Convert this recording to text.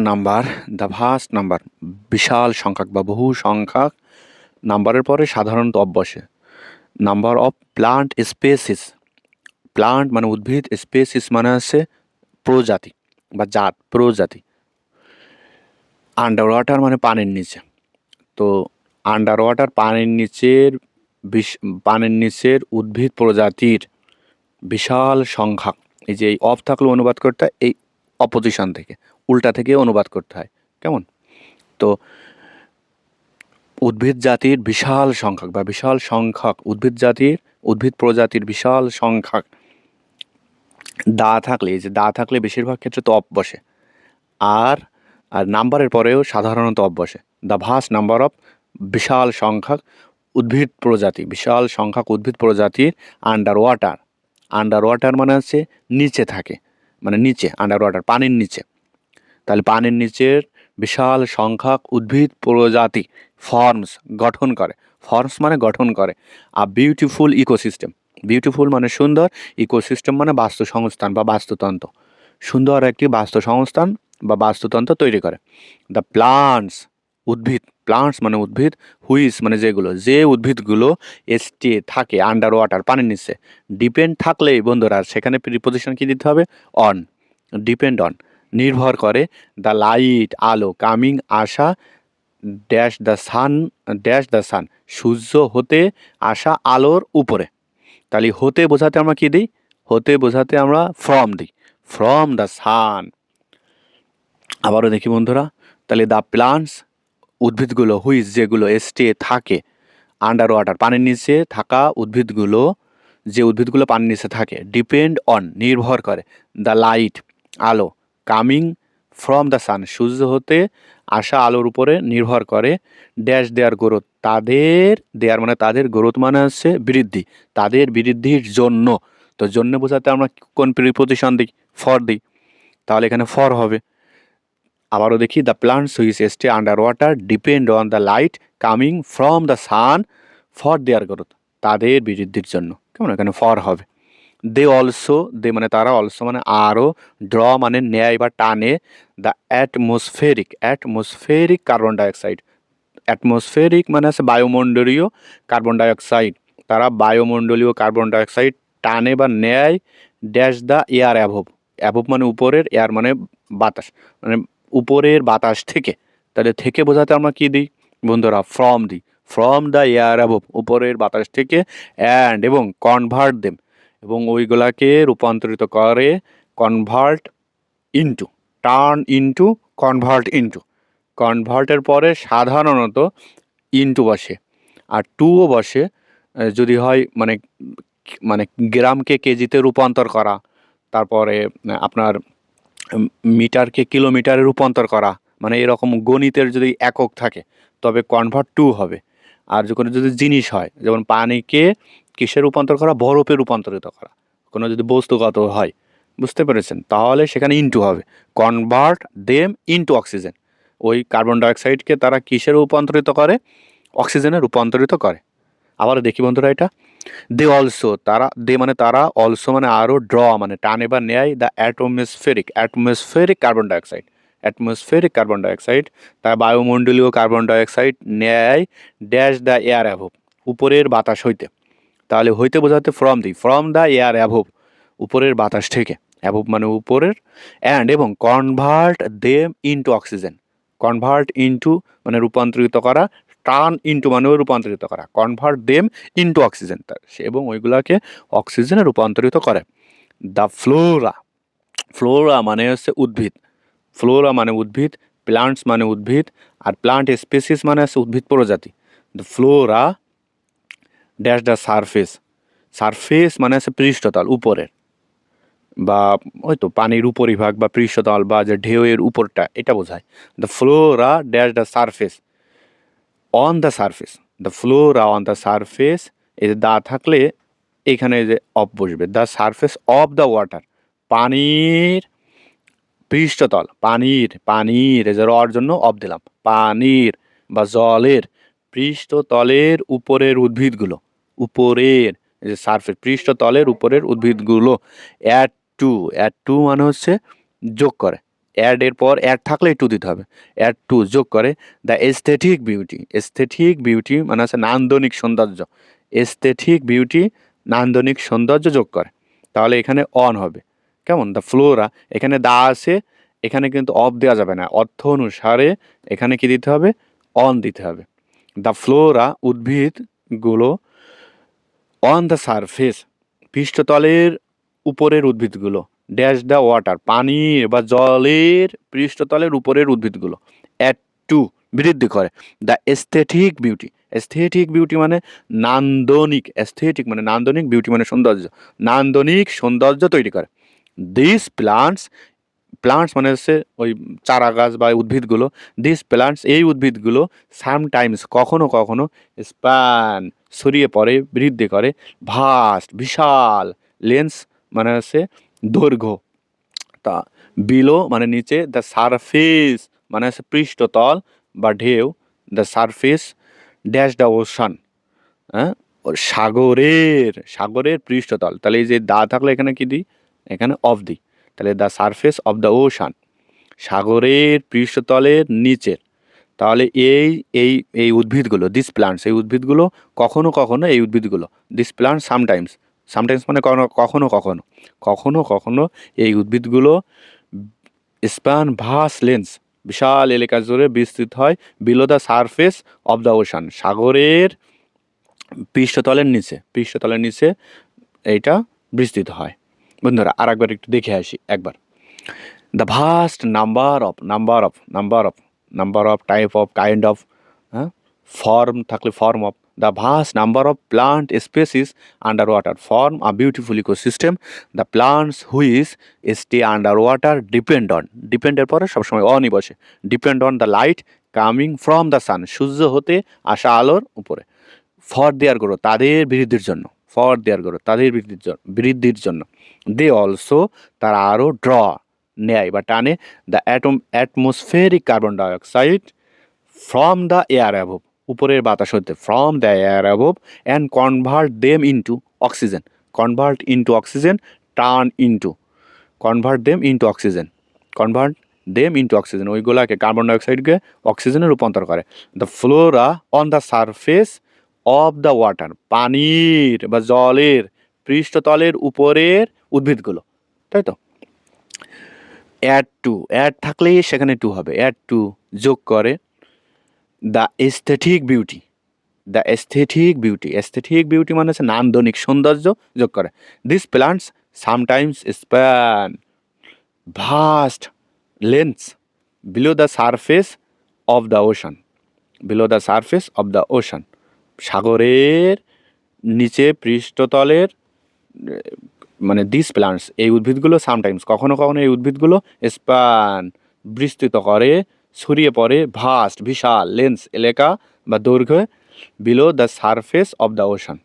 Number, the vast number, বিশাল সংখ্যক বা বহু সংখ্যক। নাম্বারের পরে সাধারণত অফ বসে। Number of plant species, plant মানে উদ্ভিদ, স্পেসিস মানে হচ্ছে প্রজাতি বা জাত, প্রজাতি। আন্ডার ওয়াটার মানে পানির নিচে। তো আন্ডার ওয়াটার পানির নিচের উদ্ভিদ প্রজাতির বিশাল সংখ্যক। এই যে এই অফ থাকলে অনুবাদ করতে হয় এই অপোজিশন থেকে, উল্টা থেকে অনুবাদ করতে হয়। কেমন? তো উদ্ভিদ জাতির বিশাল সংখ্যক বা বিশাল সংখ্যক উদ্ভিদ প্রজাতির বিশাল সংখ্যক। দা থাকলে, এই যে দা থাকলে বেশিরভাগ ক্ষেত্রে তো অফ বসে। আর আর নাম্বারের পরেও সাধারণত অফ বসে। দ্য ভাস্ট নাম্বার অফ, বিশাল সংখ্যক উদ্ভিদ প্রজাতি, বিশাল সংখ্যক উদ্ভিদ প্রজাতির আন্ডার ওয়াটার। আন্ডার ওয়াটার মানে হচ্ছে নিচে থাকে, মানে নিচে, আন্ডার ওয়াটার পানির নিচে। তাহলে পানির নিচের বিশাল সংখ্যক উদ্ভিদ প্রজাতি ফর্মস গঠন করে। ফর্মস মানে গঠন করে আ বিউটিফুল ইকোসিস্টেম। বিউটিফুল মানে সুন্দর, ইকোসিস্টেম মানে বাস্তুসংস্থান বা বাস্তুতন্ত্র। সুন্দর একটি বাস্তুসংস্থান বা বাস্তুতন্ত্র তৈরি করে। দ্য প্লান্টস, উদ্ভিদ, প্লান্টস মানে উদ্ভিদ, হুইস মানে যেগুলো, যে উদ্ভিদগুলো স্টে থাকে আন্ডার ওয়াটার পানির নিচে। ডিপেন্ড থাকলেই বন্ধুরা সেখানে প্রিপোজিশন কি দিতে হবে? অন। ডিপেন্ড অন নির্ভর করে, দ্য লাইট আলো, কামিং আসা, dash the sun, dash the sun সূর্য হতে আসা আলোর উপরে। তাহলে হতে বোঝাতে আমরা কি দিই? হতে বোঝাতে আমরা ফ্রম দিই, ফ্রম দ্য সান। আবারও দেখি বন্ধুরা, তাহলে দ্য প্লান্টস উদ্ভিদগুলো, হুইচ যেগুলো স্টে থাকে আন্ডার ওয়াটার পানির নিচে থাকা উদ্ভিদগুলো, যে উদ্ভিদগুলো পানির নিচে থাকে, ডিপেন্ড অন নির্ভর করে, দ্য লাইট আলো, কামিং ফ্রম দ্য সান সূর্য হতে আসা আলোর উপরে নির্ভর করে, ড্যাশ দেয়ার গ্রোথ তাদের, দেয়ার মানে তাদের, গ্রোথ মানে হচ্ছে বৃদ্ধি, তাদের বৃদ্ধির জন্য। তো জন্য বোঝাতে আমরা কোন প্রিপোজিশন দিই? ফর দিই। তাহলে এখানে ফর হবে। আবারও দেখি, the plants which stay under water depend on the light coming from the San for their growth, তাদের বৃদ্ধির জন্য। কেমন? এখানে ফর হবে। দে অলসো, দে মানে তারা, অলসো মানে আরও, ড্র মানে নেয় বা টানে, the atmospheric carbon dioxide. Atmospheric মানে আছে বায়ুমণ্ডলীয় কার্বন ডাইঅক্সাইড। তারা বায়ুমণ্ডলীয় কার্বন ডাইঅক্সাইড টানে বা নেয়, dash the air above, above মানে উপরের, এয়ার মানে বাতাস, মানে উপরের বাতাস থেকে। তাহলে থেকে বোঝাতে আমরা কি দিই বন্ধুরা? ফ্রম দিই, ফ্রম দ্য এয়ার অ্যাভব, উপরের বাতাস থেকে, অ্যান্ড এবং কনভার্ট দেম, এবং ওইগুলাকে রূপান্তরিত করে, convert into, turn into, convert into. কনভার্টের পরে সাধারণত ইনটু বসে, আর টুও বসে যদি হয় মানে, মানে গ্রামকে কেজিতে রূপান্তর করা, তারপরে আপনার মিটারকে কিলোমিটারে রূপান্তর করা, মানে এরকম গণিতের যদি একক থাকে তবে কনভার্ট টু হবে। আর যখন যদি জিনিস হয়, যেমন পানিকে কিসে রূপান্তর করা? বরফে রূপান্তরিত করা। কোনো যদি বস্তুগত হয়, বুঝতে পেরেছেন, তাহলে সেখানে ইনটু হবে। কনভার্ট দেম ইনটু অক্সিজেন, ওই কার্বন ডাইঅক্সাইডকে তারা কিসে রূপান্তরিত করে? অক্সিজেনে রূপান্তরিত করে। আবার দেখি বন্ধুরা এটা, দে অলসো, তারা, দে মানে তারা, অলসো মানে আরও, ড্র মানে টানে বা নেয়, the atmospheric carbon dioxide, atmospheric carbon dioxide, তারা বায়ুমণ্ডলীয় কার্বন ডাইঅক্সাইড নেয়, ড্যাশ দ্য এয়ার অ্যাভব, উপরের বাতাস হইতে। তাহলে হইতে বোঝাতে ফ্রম দিই, ফ্রম দ্য এয়ার অ্যাভব, উপরের বাতাস থেকে, অ্যাভব মানে উপরের, অ্যান্ড এবং convert them into oxygen, convert into মানে রূপান্তরিত করা, টার্ন ইনটু মানেও রূপান্তরিত করা, কনভার্ট দেম ইনটু অক্সিজেন, এবং ওইগুলাকে অক্সিজেনে রূপান্তরিত করে। দ্য ফ্লোরা, ফ্লোরা মানে হচ্ছে উদ্ভিদ, ফ্লোরা মানে উদ্ভিদ, প্লান্টস মানে উদ্ভিদ, আর প্লান্ট স্পেসিস মানে হচ্ছে উদ্ভিদ প্রজাতি। The Flora dash the surface, surface মানে হচ্ছে পৃষ্ঠতল, উপরের, বা ওই তো পানির উপরিভাগ বা পৃষ্ঠতল বা যে ঢেউয়ের উপরটা, এটা বোঝায়। The Flora dash the surface, on the surface, the flora on the surface, এই যে দা থাকলে এখানে যে অফ বসবে, the surface of the water, পানির পৃষ্ঠতল, পানির এই যে রর জন্য অফ দিলাম, পানির বা জলের পৃষ্ঠতলের উপরের উদ্ভিদগুলো, উপরের এই যে সারফেস, পৃষ্ঠতলের উপরের উদ্ভিদগুলো, অ্যাড টু, অ্যাড টু মানে হচ্ছে যোগ করে, অ্যাড এর পর অ্যাড থাকলে টু দিতে হবে, অ্যাড টু যোগ করে the aesthetic beauty, aesthetic beauty মানে হচ্ছে নান্দনিক সৌন্দর্য, এস্থেটিক বিউটি নান্দনিক সৌন্দর্য যোগ করে, তাহলে এখানে অন হবে। কেমন? দ্য ফ্লোরা, এখানে দা আছে, এখানে কিন্তু অফ দেওয়া যাবে না, অর্থ অনুসারে এখানে কি দিতে হবে? অন দিতে হবে। দ্য ফ্লোরা উদ্ভিদগুলো, অন দ্য সারফেস পৃষ্ঠতলের উপরের উদ্ভিদগুলো, ড্যাশ দ্য ওয়াটার পানির বা জলের পৃষ্ঠতলের উপরের উদ্ভিদগুলো, অ্যাড টু বৃদ্ধি করে the aesthetic beauty, aesthetic beauty মানে নান্দনিক, এস্থেটিক মানে নান্দনিক, বিউটি মানে সৌন্দর্য, নান্দনিক সৌন্দর্য তৈরি করে। দিস প্লান্টস, প্লান্টস মানে হচ্ছে ওই চারা গাছ বা উদ্ভিদগুলো, দিস প্লান্টস এই উদ্ভিদগুলো সামটাইমস কখনো কখনো স্প্যান ছড়িয়ে পড়ে, বৃদ্ধি করে, ভাস্ট বিশাল, লেন্স মানে হচ্ছে দৈর্ঘ্য, তা বিলো মানে নিচে, দ্য সারফেস মানে হচ্ছে পৃষ্ঠতল বা ঢেউ, the surface dash the ocean, হ্যাঁ ও সাগরের, সাগরের পৃষ্ঠতল, তাহলে এই যে দা থাকলে এখানে কি দিই? এখানে অফ দিই, তাহলে the surface of the ocean সাগরের পৃষ্ঠতলের নিচের, তাহলে এই এই এই উদ্ভিদগুলো, দিস প্লান্টস এই উদ্ভিদগুলো কখনো কখনো, এই উদ্ভিদগুলো দিস প্লান্ট সামটাইমস, সামটাইমস মানে কখনো কখনো, কখনো কখনো এই উদ্ভিদগুলো স্প্যান ভাস লেন্স বিশাল এলাকা জুড়ে বিস্তৃত হয়, below the surface of the ocean সাগরের পৃষ্ঠতলের নিচে, পৃষ্ঠতলের নিচে এইটা বিস্তৃত হয়। বন্ধুরা আর একবার একটু দেখে আসি একবার। The vast number of type of kind of, হ্যাঁ ফর্ম থাকলে form of, the vast number of plant species under water form a beautiful ecosystem, the plants which stay under water depend on, ডিপেন্ডের পরে সবসময় অনই বসে, depend on the light coming from the sun সূর্য হতে আসা আলোর উপরে, ফর দেয়ার গ্রোথ তাদের বৃদ্ধির জন্য, ফর দেয়ার গ্রোথ তাদের বৃদ্ধির জন্য, দে অলসো তারা আরও ড্র নেয় বা টানে, the atmospheric carbon dioxide from the air above উপরের বাতাস হতে, from the air above and convert them into oxygen, convert into oxygen, turn into, convert them into oxygen, convert them into oxygen ওইগুলাকে carbon ডাইঅক্সাইডকে অক্সিজেনে রূপান্তর করে। The flora on the surface of the water পানির বা জলের পৃষ্ঠতলের উপরের উদ্ভিদগুলো, তাই তো। অ্যাড টু, অ্যাড থাকলেই সেখানে টু হবে, অ্যাড টু যোগ করে the aesthetic beauty, the aesthetic beauty, aesthetic beauty মানে হচ্ছে নান্দনিক সৌন্দর্য যোগ করে। This plants sometimes span vast lengths below the surface of the ocean, below the surface of the ocean সাগরের নিচে পৃষ্ঠতলের, মানে দিস প্লান্টস এই উদ্ভিদগুলো সামটাইমস কখনো কখনো এই উদ্ভিদগুলো স্প্যান বিস্তৃত করে, ছড়িয়ে পড়ে, ভাস্ট বিশাল, লেন্স এলাকা বা দৈর্ঘ্য, below the surface of the ocean